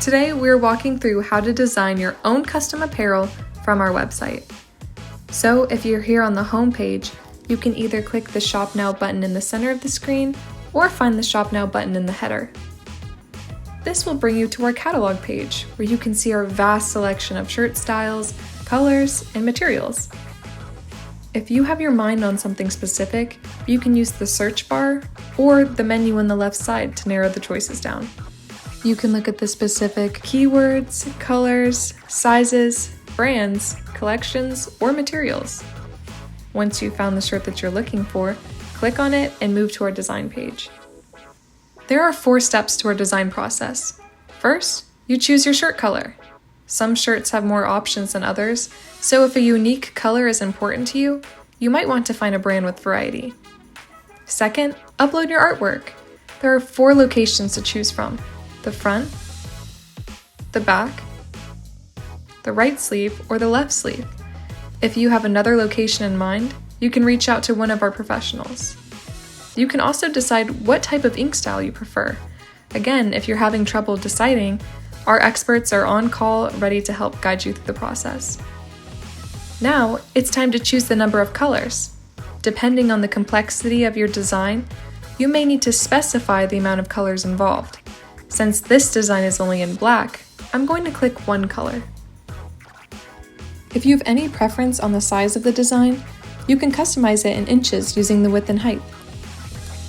Today we're walking through how to design your own custom apparel from our website. So if you're here on the home page, you can either click the Shop Now button in the center of the screen or find the Shop Now button in the header. This will bring you to our catalog page, where you can see our vast selection of shirt styles, colors, and materials. If you have your mind on something specific, you can use the search bar or the menu on the left side to narrow the choices down. You can look at the specific keywords, colors, sizes, brands, collections, or materials. Once you've found the shirt that you're looking for, click on it and move to our design page. There are 4 steps to our design process. First, you choose your shirt color. Some shirts have more options than others, so if a unique color is important to you, you might want to find a brand with variety. Second, upload your artwork. There are 4 locations to choose from: the front, the back, the right sleeve, or the left sleeve. If you have another location in mind, you can reach out to one of our professionals. You can also decide what type of ink style you prefer. Again, if you're having trouble deciding, our experts are on call, ready to help guide you through the process. Now, it's time to choose the number of colors. Depending on the complexity of your design, you may need to specify the amount of colors involved. Since this design is only in black, I'm going to click 1 color. If you have any preference on the size of the design, you can customize it in inches using the width and height.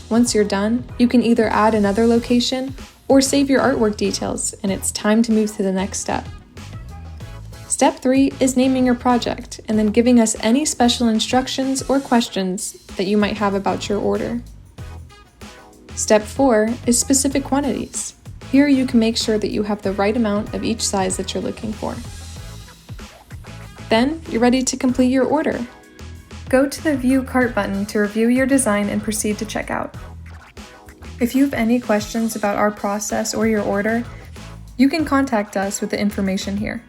Once you're done, you can either add another location or save your artwork details, and it's time to move to the next step. Step 3 is naming your project and then giving us any special instructions or questions that you might have about your order. Step 4 is specific quantities. Here you can make sure that you have the right amount of each size that you're looking for. Then you're ready to complete your order. Go to the View Cart button to review your design and proceed to checkout. If you have any questions about our process or your order, you can contact us with the information here.